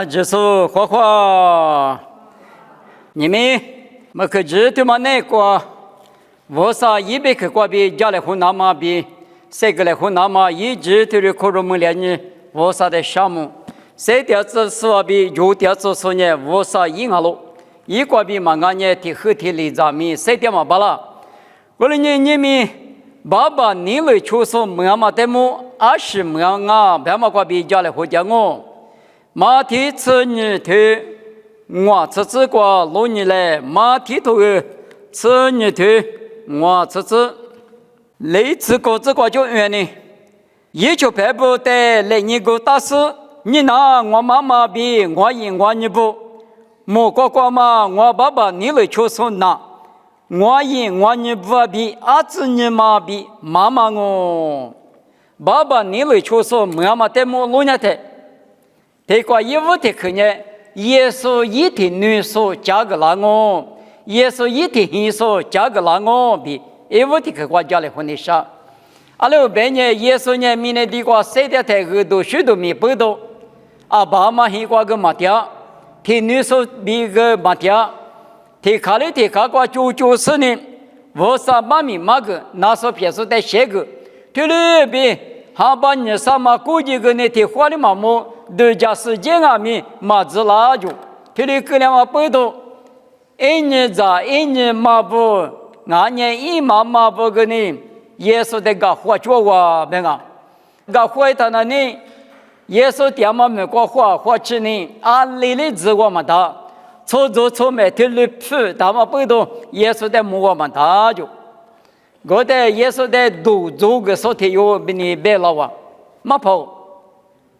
就是花花，你们没可知道吗？那个我啥一百个瓜比家里湖南嘛比，谁个来湖南嘛一直都是可着么来呢？我啥的项目，谁调子是话比有调子说呢？我啥赢了，一瓜比嘛俺呢提后提里咱们谁调嘛罢了。我了你们爸爸你来出手么嘛的么，20么啊，别嘛瓜比家里湖家我。马蹄吃你头，我吃过老你来，马蹄头吃你头，我吃，类似个这个就远呢。一就排不得来你个大事，你拿我妈妈比我赢我你不，莫个嘛，我爸爸你来出手拿，我赢我你不比，儿子你妈比妈妈我，爸爸你来出手，妈妈得么老年的。这个义务的可呢，耶稣一天女所加个那我，耶稣一天女所加个那我比义务的可国家来混的少。阿拉白呢，耶稣呢，明年的个谁的太个都许多没不到，阿爸妈很过个马条，天女所比个马条，天卡里天卡个就是呢，我啥妈咪妈个那所别说在写个，对了比，哈把你啥嘛估计个呢天花的嘛么。对家时间啊，咪马子拉住，这里个两个不多，一年咋一年马不，俺年一马不个呢，耶稣的个活着哇，别个，个活他那呢，耶稣点嘛没个活吃呢，俺里里子我们他，错没听里풀，他们不多，耶稣的木我们他就，我的耶稣的都做个说题有比你别了哇，马跑。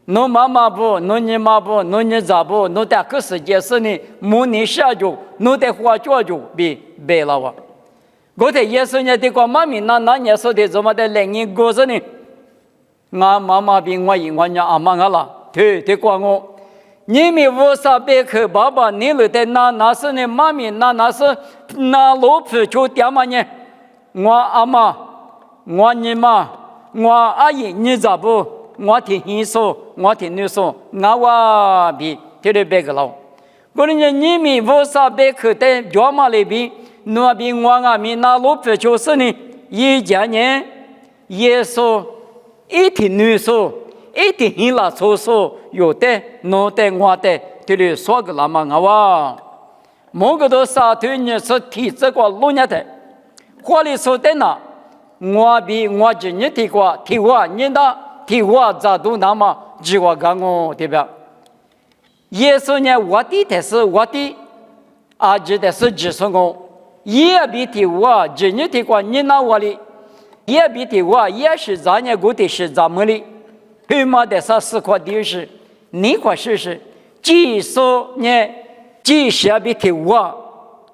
侬妈妈不，侬你妈不，侬你咋不？侬在个世界上呢，没你下就，侬在花脚就比白了哇！我在耶稣呢，这个妈咪那年说的怎么的来年过生呢？俺妈妈比我赢我娘阿妈了，对管我。你们为啥别去爸爸你了的那是呢？妈咪那是那老婆就点嘛呢？我阿妈，我你妈，我阿姨，你咋不？我听你说，我听你说，我比这里别个老。我说你们为啥别去在家嘛里边？那边我阿们那老婆就是呢，一家人耶稣一听你说，一听你那说，有的侬的我的，这里说个那么我，某个都啥对你是提这个路年的，话里说的呢，我比我今年提过，提我你的。提我咋都那么只我讲我对吧？耶稣呢，我的是我的，阿指的是指说我，也比提我，只你提过你那我的，也比提我也是咱呢过的是咱们的，他妈的啥四块地是，你块是，既说呢，既是比提我，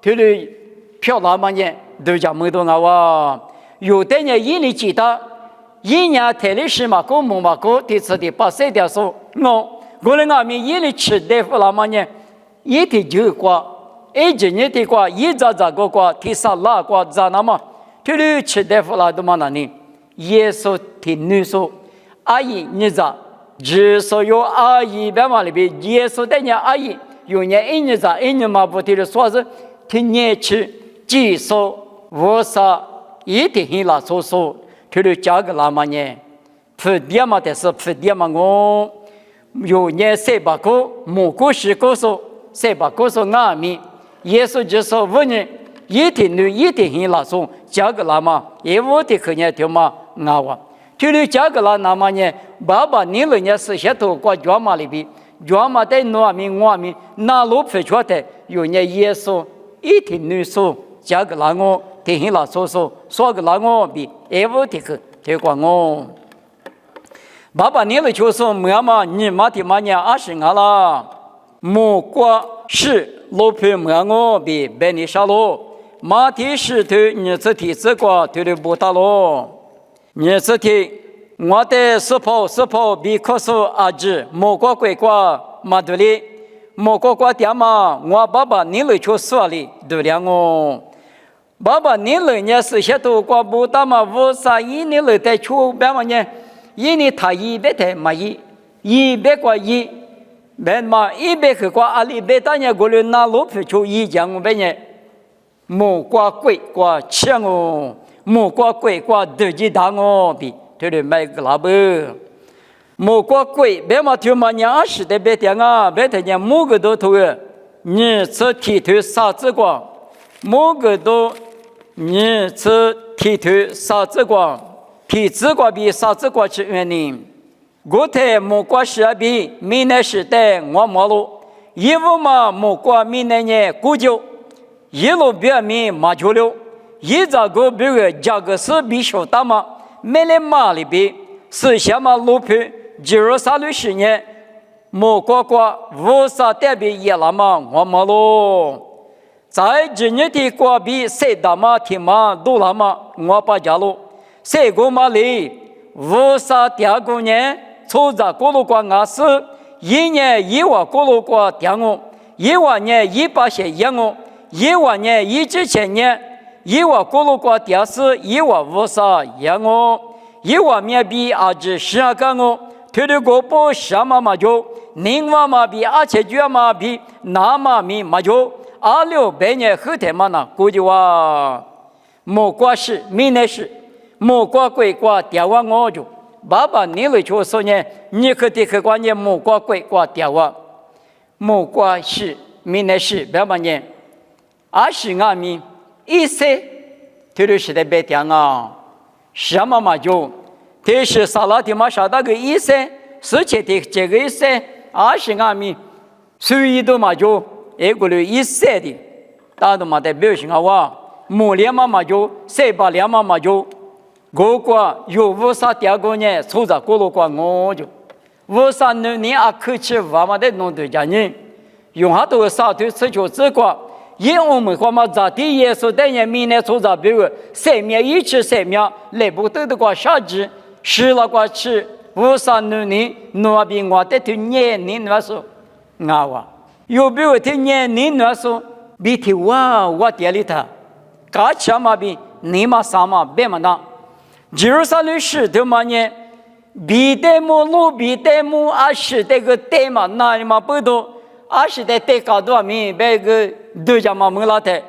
他的漂亮嘛呢，都讲没多我，有的呢一年记得。一年台里是嘛个木嘛个，第次的把谁的说我们俺们一里吃的不那么呢，一天就过，一今年的过，一咋个过，第三拉过咋那么，这里吃的不那都嘛那呢？耶稣听你说，阿姨你咋？只说有阿姨别嘛里边，耶稣的呢阿姨有年一年咋一年嘛不听的说是听你吃，只说我啥一天拉说。这里加个那么呢？普遍嘛的是普遍嘛，我有年300个，某个10个说300个说俺们，耶稣就说问你，一天女一天很拉松，加个那么，也我的可能就嘛俺我。这里加个那么呢？爸爸你了呢是些头过家嘛里边，家嘛在我们那路不错的，有年耶稣一天女说加个那我。听了说个那我比也不的个，结果我爸爸你了就说妈妈你妈的妈娘20俺了，莫过是老婆妈我比白你少了，妈的是头你这题这个头的不大了，你这题我的是跑比可是阿子莫过鬼过马对哩，莫过点嘛我爸爸你了就说哩对了我。爸爸，你来年是些多过不大嘛？我啥一年来在出别么呢？一年他100台没100过1，别嘛一百个瓜阿里别当年过了那路皮就一讲我别呢，木瓜贵瓜强哦，木瓜贵瓜得几大哦比，对对买个拉不，木瓜贵别嘛就嘛年20的别点啊，别的年木个都头个，你这剃头啥子瓜，木个都你这剃头啥子瓜，剃子瓜比啥子瓜吃原因。古代木瓜是比闽南时代我马路，义乌嘛木瓜闽南人古旧，一路表面马九六，一早个比个价格是比较大嘛，买来马里边是下嘛路皮，就是30年，木瓜瓜无啥代表也那么我马路，在今年的瓜比谁大嘛天嘛都那么我把家路，谁个嘛里无啥第二个年。抽着锅炉瓜牙是一年一万锅炉瓜点我，1万年100些烟我，1万年1000年1万锅炉瓜点是1万50烟我，1万面比20干我，推的锅包什么嘛就，0万嘛比2000嘛比那嘛米嘛就，2600年后天嘛那估计话，木瓜是闽南是木瓜贵瓜点完我就。爸爸，你来就说呢？你可得去关键木瓜贵瓜掉啊！木瓜是闽南是别嘛呢？20米一岁，这就是在白天啊！什么嘛就？这是沙拉的嘛？啥大个一岁？世界的这个一岁20米，所以都嘛就一个人一岁的，大都嘛在表现啊哇！木两嘛就，300两嘛就。我瓜有无啥第二个呢？抽着锅炉瓜我就，无啥能年啊口气娃嘛的弄对家人，用下都啥对吃就吃瓜，因我们话嘛咋地耶稣带人明年抽着比如3面一吃3面来不得的瓜啥子，吃了瓜吃，无啥能年那边我的听年年那说，啊哇，有比如听年年那说，比听我店里头，嘎吃嘛比你嘛啥嘛别嘛那。Jerusalem 市的嘛呢，比代木路比代木20代个代嘛，那嘛不多，20代代高多米，别个都家嘛没拉台，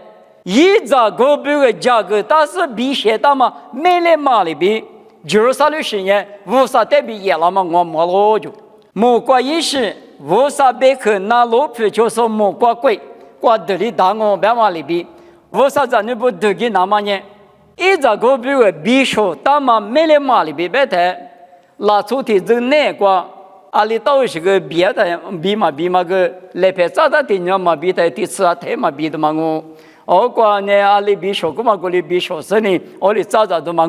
一早个别个价格，但是比现在嘛买来嘛里边，Jerusalem 市呢，无啥代表也那么我没了就，木瓜也是无啥别个那路皮就是木瓜贵，瓜这里大我别嘛里边，无啥咱那不得给那么呢？一早个比如比说，大嘛买来嘛里边白台，拉出的这那个，阿里倒是个别的比嘛个来拍咋的人嘛比的第次啊台嘛比的嘛我个呢阿里比说个嘛个里比说是呢，我里咋都嘛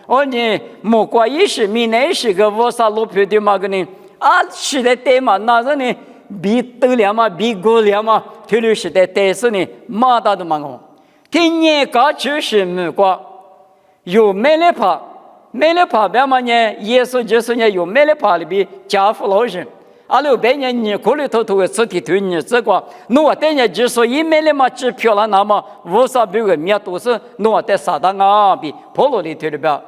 我呢木瓜也是闽南是个我啥路皮的嘛个呢，啊是的对嘛那是呢比得了嘛比过了嘛，推律是的对是呢马大的嘛听年个就是木瓜。有买来怕别嘛呢？耶稣就是呢，有买来怕里边家父老人，阿600年你可里头个实体推你这个，我等年就说一买来嘛支票了，那么无啥别个面都是我在撒旦啊比破落里头里边，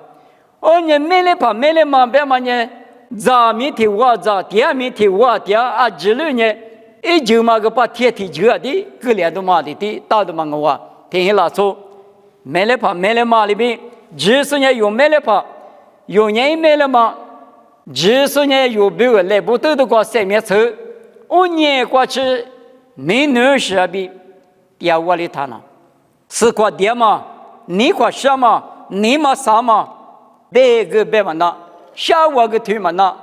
你买来嘛别嘛呢？咱们提我咱第二面提我第二之类呢，一就嘛个把铁提脚的，个连都嘛的打都嘛我听了说，买来嘛里边。就是呢，有买了怕，有人买了嘛？就是呢，有别个来不得的个3面车，我年过去，你能是比第二里谈了，是块地嘛？你块什么？你嘛啥嘛？别个别嘛那，下我个腿嘛那，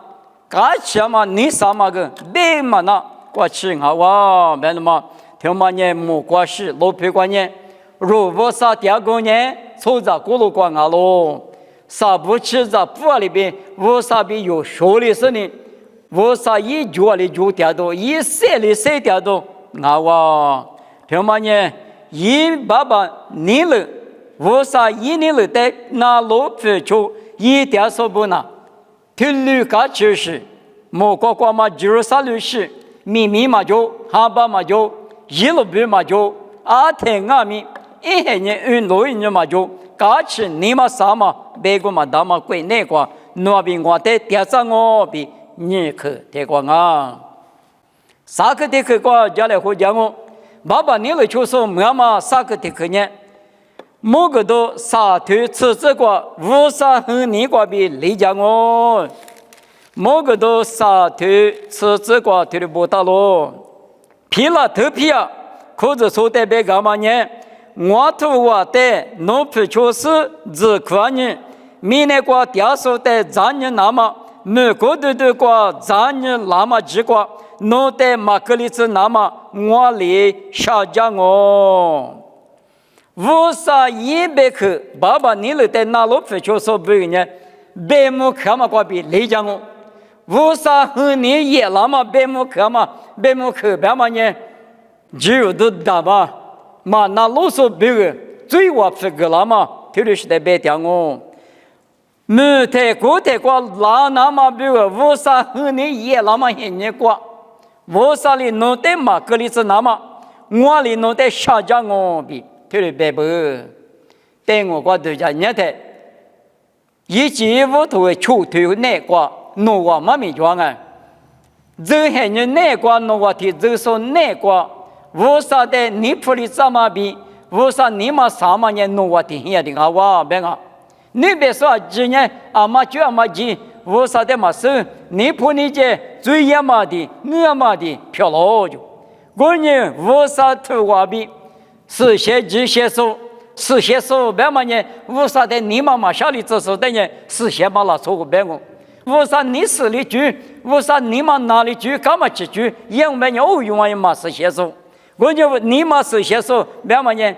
干什么？你啥嘛个？别嘛那，过去啊哇，别了嘛？听嘛呢？木瓜是老皮瓜呢？如果啥第二个呢？抽着锅炉瓜啊喽，啥不吃着布里边，我啥比有手里是呢？我啥一脚里就掉到，一塞里塞掉到，啊哇！听嘛呢？一爸爸你了，我啥一年了在那路皮就一点说不拿，听旅个就是莫瓜瓜嘛，就是啥律师，秘密嘛就，哈巴嘛就，一路比嘛就，阿天阿米。一些人运动员嘛就，假期你嘛啥嘛，别个嘛大嘛贵那个，那边我在第三我比你去这个啊，萨克蒂克过家来回讲哦，爸爸你了就说妈妈萨克蒂克呢，某个都萨推此这个无萨和你过比理讲哦，某个都萨推此这个推的不大咯，皮了头皮啊，可是说的别干嘛呢？我土我的农夫确实只可呢，明年过第手的咱人那么，美国的过咱人那么几个。诺的马克里兹那么我里下降哦，无啥100克，爸爸你了在哪路非就说不呢？白木克嘛，过比理讲哦，无啥和你也那么白木克嘛，白木克白嘛呢？只有都大嘛，嘛那路说不个，最我非个那么，特别是在白讲哦。没太过太过那么不个，无啥和你也那么很你过。我啥里弄的马格里兹那么，我里弄的下家我比，特别白不，但我过对家人的，一季我都会出头那个，弄我妈咪装啊，这些人那个弄我的，这说那个，我啥的你普里怎么比，我啥你妈啥嘛人弄我的也的好哇，别个，你别说今年阿妈就阿妈急。我啥的嘛是，你婆你姐最野马的，我马的漂老就。过年我啥头话比，是些几些数，是些数别嘛呢？我啥的你妈妈下里这时等呢，是些嘛拉错个别个。我啥你市里住，我啥你妈哪里住，干嘛去住？因为我用完嘛是些数，过年你妈是些数别嘛呢？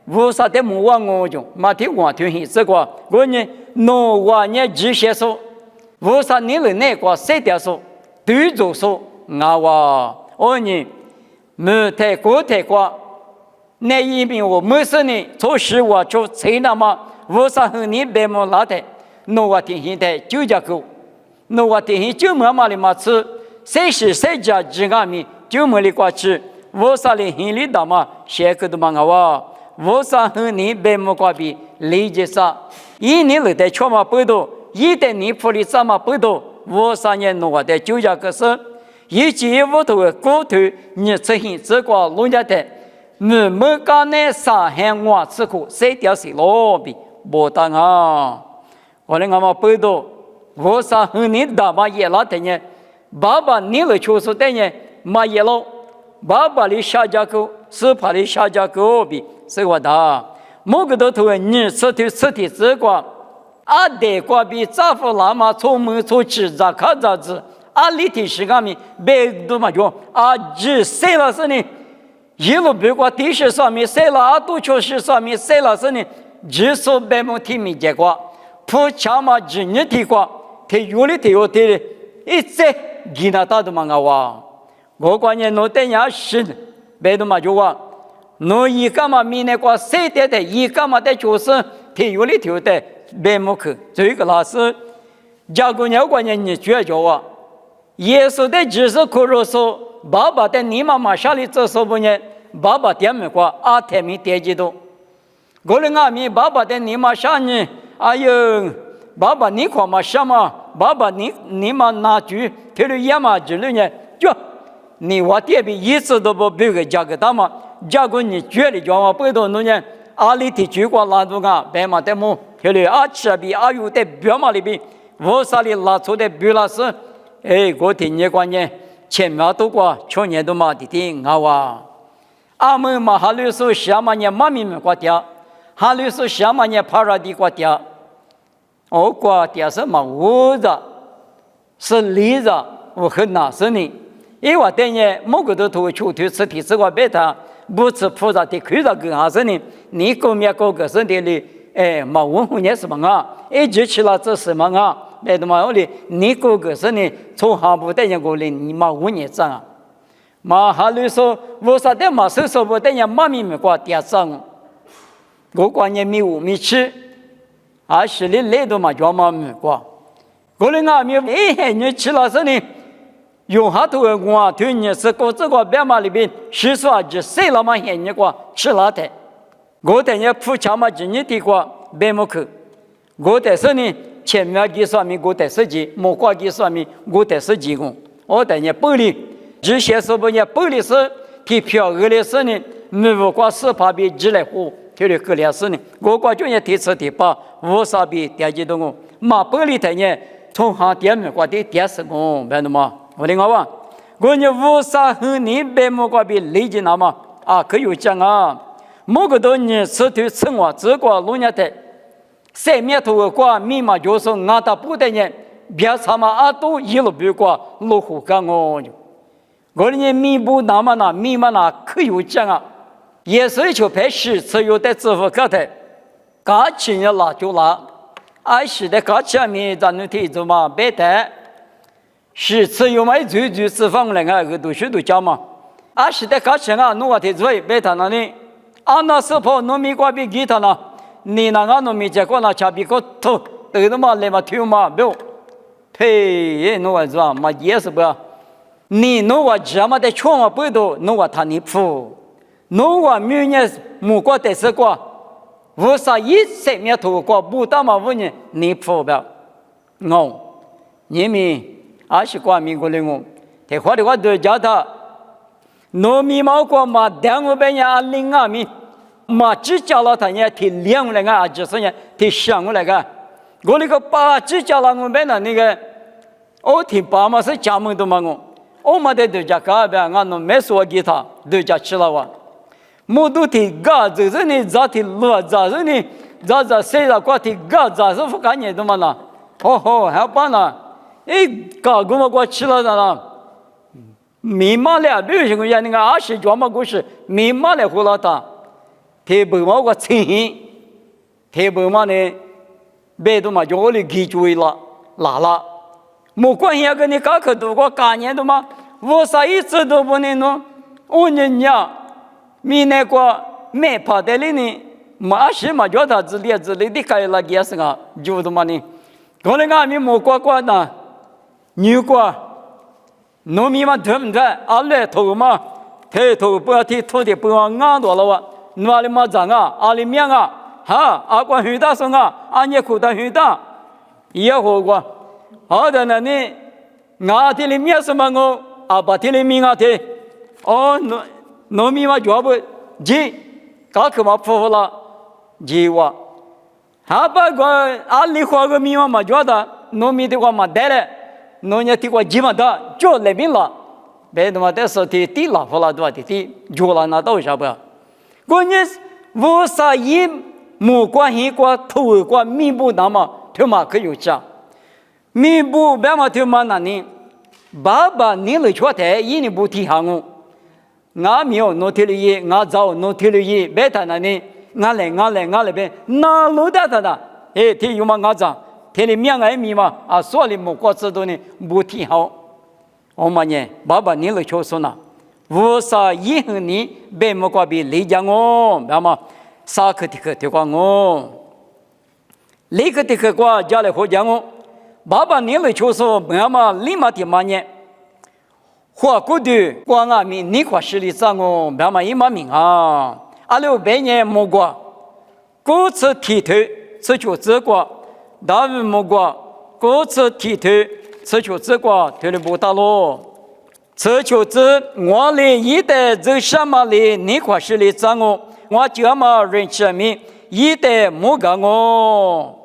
我啥的木话我就，马的话听很这个，过年农话呢几些数。我啥你了那个谁点说，对着说，我我你没太过太过，那一边我没事呢，做事我就谁那么，我啥和你白么拉的，那我听现在就叫狗，那我听现就妈妈的嘛吃，谁是谁家几个米就没里过去，我啥的心里大嘛，写个的嘛我啥和你白么过比理解啥，一年了在全嘛不多。一旦你普里怎么不多，我3年弄我的就家个事，一季我头过头你出现这个农家的，你们干那啥还我吃苦，谁掉谁老比不当啊！我的俺们不多，我啥和你大把也拉的呢，爸爸你了确实的呢，嘛也老，爸爸的下家狗是怕的下家狗比是我的，某个都头你吃的这个。阿得过比丈夫那么出门出去咋看咋子？阿里的时间里别多嘛就阿只谁了是呢？一路别过地势上面谁了阿都确实上面谁了是呢？只说白木提没结果，不恰嘛只你提过，他有的他有的，一直给他打的嘛我关键弄得人是别多嘛就话，弄一个嘛明年过谁的一个嘛的就是他有的他有的。白木克这个老师，假如你关键你觉着我，耶稣的只是可以说，爸爸的你妈妈下里这说不呢？爸爸点没过，阿太没点几多。过了阿米，爸爸的你妈下呢？哎呦，爸爸你看嘛什么？爸爸你妈拿去，他的爷妈之类呢？就你我点比一次都不比个价格大嘛？假如你觉得叫我不多弄呢？阿里的举过拉住个白马的么？这里阿吃比阿有的表嘛里边，我啥里拉出的表了是，我听你关键前面都过，去年都嘛的听阿们嘛哈律师下嘛年妈咪们过掉，哈律师下嘛年帕拉的过掉，我过掉是嘛我的，是理的，我很难受呢，因为等于某个都头出头吃的这个别他不吃菩萨的亏着更还是呢，你后面搞个身体里。嘛问候你什么啊？就去了这什么啊？那他妈的，你哥哥是呢，从哈不带人过来，你嘛问你账啊？嘛哈律说，我啥的嘛是说不带人妈咪们过点账，我管你没有没吃，啊是的来都嘛叫妈咪过，过来俺们你吃了是呢，用哈头我对你是过这个白马里边，是说就谁了嘛嫌你过吃了的。我等下铺墙嘛，今年的话白木口，我等是呢，前面给说明我等10几，木瓜给说明我等10几公，我等下玻璃，这些是不也不的是提票额的是呢，没有挂是怕比积累户，提的格列是呢，我挂就也提次提把无啥比点几多个，马不里头呢，从行点没挂的点是个，别的嘛，我的话，我呢无啥和你别没挂比理解那么啊，可有讲啊，某个多年吃头吃我只挂农业的。三面头挂密码就是俺大不的人，别他妈阿都一路别挂路虎干我，我的密不那么那密码那可有讲啊，也是就拍十次有的支付个的，嘎起也拉就拉，俺是的嘎起面咱能提着嘛别的，十次有买最吃饭来个都许多家嘛，俺是的嘎起啊，弄个提着别他那里，俺那时候农民挂比给他呢。你那个农民结果那差别个头，对的嘛，来嘛听嘛，不，呸，侬个是吧？嘛也是不，你侬个这么的穷嘛不多，侬个他你富，侬个明年木瓜得是瓜，无啥一三面头瓜不大嘛，五年你富不？哦，你们还是挂民国的我，这话的话都叫他，农民毛瓜嘛，两个半年领啊米。嘛，只叫了他呢，提两个来个，就是呢，提香个来个。我那个把只叫了我们那个，我提爸妈是家门的嘛我们的都叫干呗，俺弄没说给他，都叫吃了哇。我都提干，就是呢，咋提路，咋是呢，咋谁了过提干，咋是不干你的嘛呢？哦，还办呢？哎，干我们过吃了的了。密码了，比如说那个20专门故事，密码了胡老大。提不嘛个钱，提不嘛呢？别的嘛就我的记住了，拉了。没关系，跟你搞可多个概念的嘛，我啥一次都不能弄。我人家，你那个没跑的里呢，马是嘛叫他自己的开了也是个，就的嘛呢。我那个没过呢，女过，农民嘛对不对？俺来头嘛，抬头不要提土的不要硬多了哇。哪里嘛长啊？阿里面啊？哈，阿关很大声啊，阿也苦大很大，也好过。好的呢，你阿提里面什么我阿把提里面阿提，哦，农民嘛就不急，搞可嘛服了，急哇。哈把个阿里花个米嘛就的，农民的话嘛带来，农业的话急嘛的，就来宾了，别的嘛得是的地拉服了多的地，就了那到啥不？关键无啥也没关系过头过弥补那么他妈可有讲弥补别嘛他妈那呢爸爸你来说的一年不提行我没有弄提了一我早弄提了一别他那呢我来呗那路的他的哎提有嘛我早提了面爱米嘛啊说了没过知道呢不提好我们呢爸爸你来说说呢无啥以后呢，别么个比理解我，那么啥课的课的话我，理科的课话家里好讲我，爸爸你来就说，那么立马的嘛呢，花过的光啊米你花实力上我，那么一马名啊，阿六百年没过，各自提头，这就这个，大卫没过，各自提头，这就这个，头里不大咯。这就是我的一代这什么的你块是的账我这么认识你一代没个我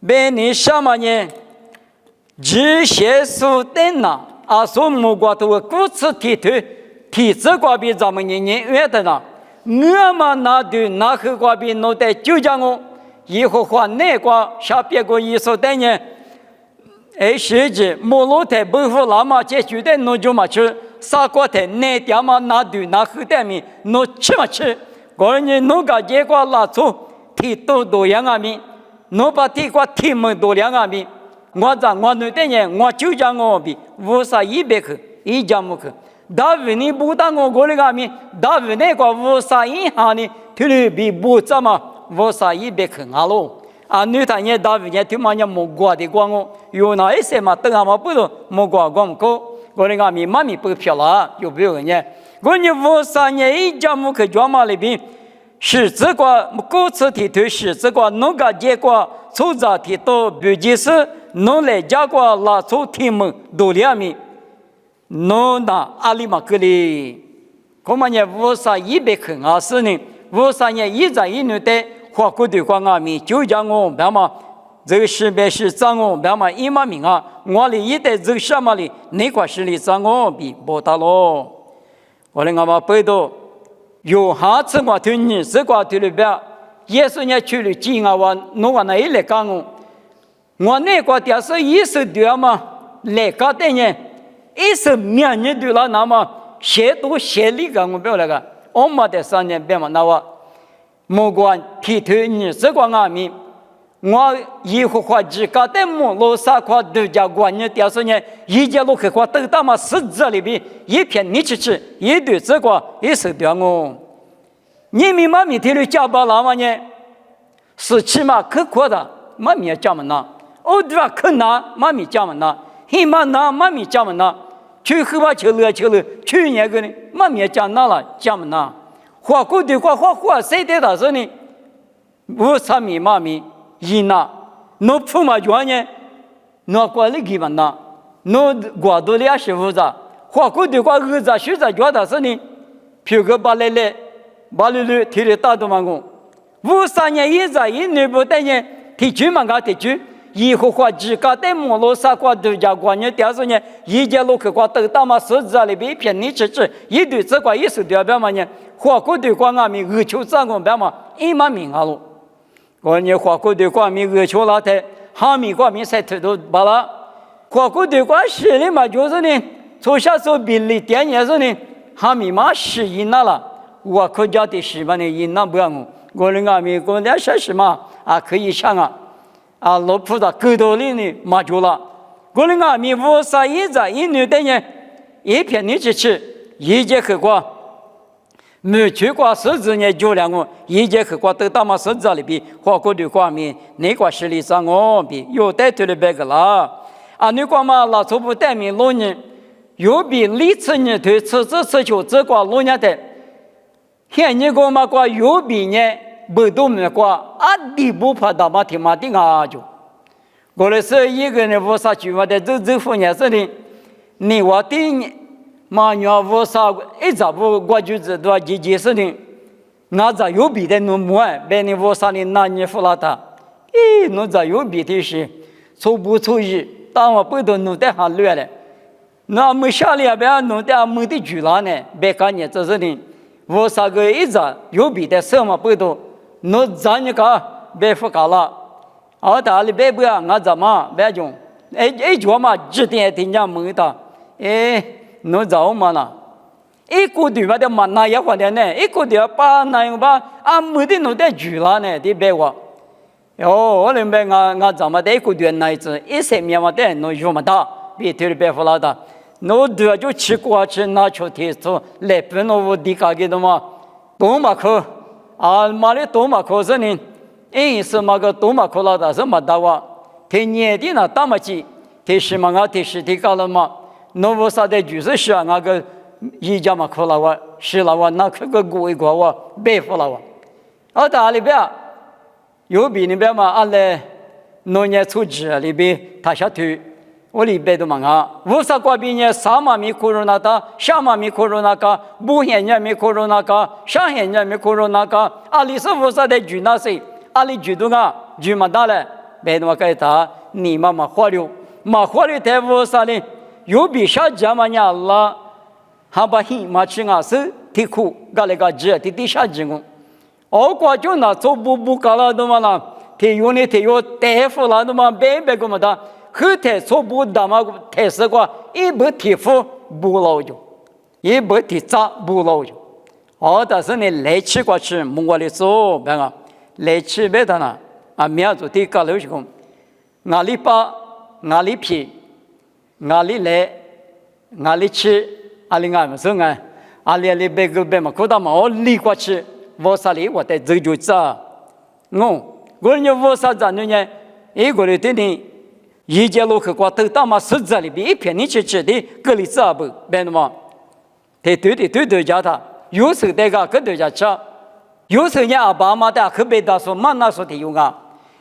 被你什么呢这些书等呐啊说没过都故事提这个比咱们年远的呢我们那对那个个比脑袋就讲我以后换那个下别个艺术等呢实际摩罗台不服那么解决的侬就嘛吃，啥个台那点嘛那对那后代米侬吃嘛吃，个人侬个结果拉出提多样啊米，侬把提个提么多样啊米，我那点人我就讲我比无啥100克一家木克，大卫你不当我个人个米，大卫那个无啥银行呢，推了比不怎么无啥100克啊喽。啊，女他也大卫也听嘛也没过的光哦，有那一些嘛等下嘛不都没过光过，我那个米妈咪不漂了，有不有人呢？我你无啥年一家木克专门里边，是这个各次提头是这个农个结果，出杂提到不就是农来结果拉出题目多两米，诺那阿里马格里，我们也无啥一百克啊是呢，无啥也一在一年的花骨对光啊米，就讲我别嘛，这个是别是脏我别嘛一码名啊，我里一代这个什么里，那块是里脏我比不大咯。我们嘛背到有下次我对你这块对里边，也是人去了金啊我弄完那一来讲我那块电视一是对嘛，来搞的呢。一是面你对了，那么写都写里个我不要那个，我们的3年别嘛那我，莫管批头你这个阿米，我以后话只搞的么罗萨块都叫管你电视呢，一家路客话都他妈死这里边一片你吃，一对这个也是对我，你们妈咪听了讲吧那么呢，是起码可过的，妈咪讲么呢，我对吧可拿妈咪讲么呢，起码拿妈咪讲么呢。去喝吧，去了，去年个呢，妈咪讲那了，讲么呢？花骨的花，谁的他说呢？我啥米妈咪一拿，侬父妈讲呢，侬过来给嘛拿，侬过多了是不是？花骨的儿子学着讲他说呢，譬如把来，提了大多嘛讲，53年一在一年不等呢，提举嘛个提举。以后话只搞在摩罗萨瓜度假观念，第二呢，一家路客瓜都大嘛手指里边骗你吃，一对这瓜也是对表嘛呢，花骨对瓜阿米二球三个表嘛，一码名啊喽。我呢花骨对瓜米二球老太，哈米瓜米才头都罢了。花骨对瓜是的嘛，就是呢，从小手比例点也是呢，哈米嘛是赢了，我国家的是嘛呢赢了不要我的阿米国家是什么啊可以想啊。啊，老菩萨沟头里呢，马住了。我们阿弥菩萨一在一年的呢，一片你去吃，一节课过，没去过十几年就两个，一节课过都他妈十几里边，花骨的光明，那个实力上我比有带头的别个啦。啊，你光嘛那从不带名老人，有比历次年头吃酒这个老年的，现你个嘛个有比呢。不都没过，阿弟不怕大马天马的啊就，我来说一个人无啥句话的，这副也是的，你我的马娘无啥一早不我就知道这件事情，那咋有比的弄么？别你无啥的拿你服了他，咦，那咋有比的是，错不错意，当我不都弄得很乱了，那没下来别弄得没得住了呢，别干你这事情，无啥个一早有比的什么不都。侬咱你个别不搞了，我打里别不要我怎么别用？叫嘛几点听见没的？侬找嘛呢？一个对吧的嘛那也换的呢？一个对把那样把啊没得侬得住了呢？的别我，我那边我怎么的一个对那一次一些面嘛的侬用嘛的，别对别不了的，侬对就吃过去拿出提出来不侬我地卡给的嘛，多嘛可。啊，马里多嘛可是呢？因是嘛个多嘛可拉的是嘛大哇？他年底呢大么几？他是嘛个他是他搞了嘛？那我啥的就是是啊，那个一家嘛可拉哇，是拉哇，那可个过一个哇，白付了哇。啊，大里边有比那边嘛，俺来农业组织里边他下头。我里边都嘛啊，无啥关闭呢？三万米可容纳的，小万米可容纳个，五千人米可容纳个，上千人米可容纳个，阿里是无啥的住那些，阿里住多个住嘛大了，别的话给他，你嘛花了太无啥的，有比小家嘛呀啦，还把hin嘛去啊是提苦，搞那个纸提下子个，我过就那做不搞了都嘛啦，提用的提有大夫了都嘛别个嘛的。后台错不大嘛，台式个一不提付不老就，一不提砸不老就。但是呢，来吃过去，蒙过来做，别个来吃别的呢，啊，苗族的搞了是讲，哪里把哪里皮，哪里来，哪里吃，哪里俺们说俺，哪里别个别嘛，可他嘛我离过去，我啥里我得走就走，我人家我啥子呢？一个人对你。一家路客过都大嘛十字里边一片你去吃的格里子不别的嘛，对家他有时候那个跟对家吃，有时候人家爸妈的可别的说嘛那说的用啊，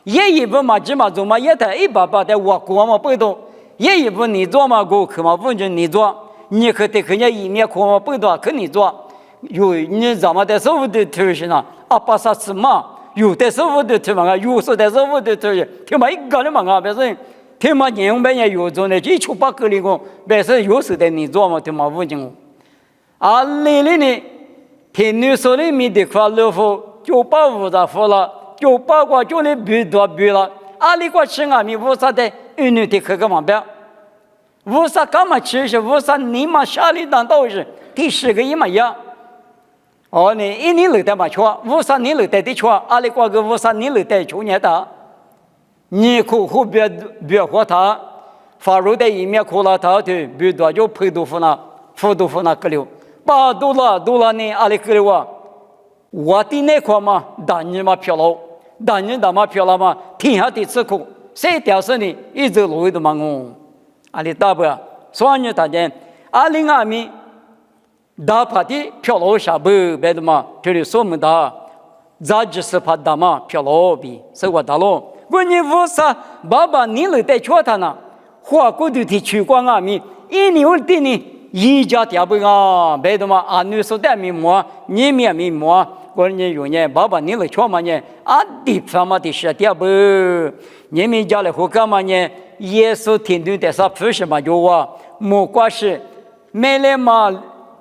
也一部嘛起码做嘛也得一把把的我过嘛不动，也一部你做嘛过去嘛不就你做，你可得看见一面可嘛不多肯定做，有你怎么的时候的头是呢？阿巴萨斯嘛，有的时候的头嘛，有时的时候的头，他妈一个人嘛，别是他妈年半年有做呢，一出八个里个，别是有时的你做嘛，他妈无情。啊，来了呢，天女说的米的快乐福，就把五杂服了，就把我就来比多比了，阿里个吃啊米五啥的，一女的可干嘛别？五啥干嘛吃是五啥你妈下里当道是第10个一模一样。哦，你一年来的嘛错，五啥年来的错，阿里个五啥年来的错年的，你可别和他，发入的一面可了他的，比多就配豆腐呢，腐豆腐呢个了。把多了呢，阿里克里哇，我的那块嘛，当年嘛漂了，当年嘛漂了嘛，天下的吃苦，谁屌丝呢？一直路的嘛我，阿里大不？所以大家，阿里阿米，大把的漂了下不别的嘛，这里说么的，咱就是怕大嘛漂了比，是我大喽。我你为啥爸爸你来带错他呢？花过的去光阿米，一年的呢？一家第二不啊，别的嘛，啊，女说的面膜，你面面膜，我呢用呢，爸爸你来穿嘛呢？啊，地方嘛的是第二不，你们家里户干嘛呢？耶稣天天在啥不是嘛？就我，莫关系，买来嘛，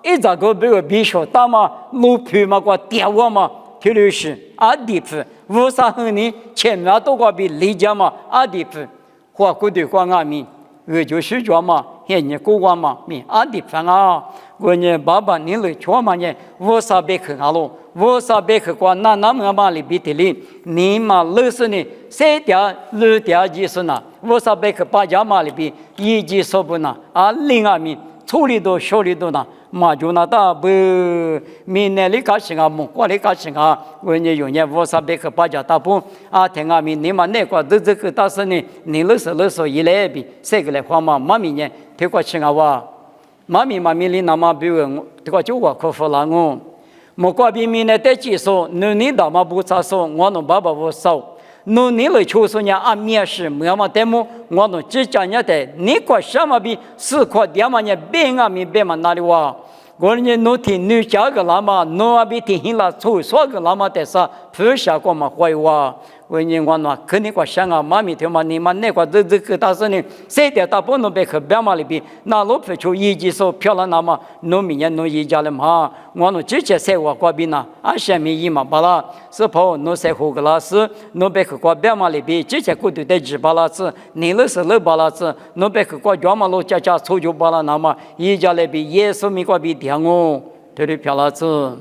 一咋个别个必须打嘛，路皮嘛个电话嘛，铁律师啊地方，为啥和你前面都个比理解嘛？啊地方，花过的花阿米。我就是说嘛，现在过完嘛，你安的饭啊，我呢爸爸你来说嘛呢，我啥别去阿喽，我啥别去过那么嘛里边的哩，你嘛老是呢，谁掉路掉就是呢，我啥别去把家嘛里边一级说不呢，啊另外面处理到手里头呢。嘛就那大不，明年里开始啊，木瓜里开始啊，我呢用呢我啥别去把家大不啊，听啊明你嘛那个都这个大事呢，你老是一来比谁个来花嘛，妈咪呢，这个吃啊哇，妈咪里那么比我这个就我可服了我，木瓜比明年得几说，你大嘛不咋说，我弄爸爸我少。你来求说呢？啊，面试没嘛？但么我弄只讲呢的，你过什么比4块点嘛呢？别啊，别嘛哪里哇？我呢，侬听你讲个那么，侬啊比听了粗说个那么的啥？不下过嘛坏哇？我呢，我弄肯定过想啊，妈咪听嘛，你嘛那个这个大事呢，谁的大不能别去别嘛里边，那老不求一级说漂亮那么，侬明年侬一家了嘛？我弄直接在我过边呐，啊下面一嘛巴拉，是跑侬在后个拉是，侬别去过别嘛里边，直接过对的几巴拉子，你那是老巴拉子，侬别去过专门路家抽就巴拉那么，一家里边耶稣米过边听哦，对的漂亮子。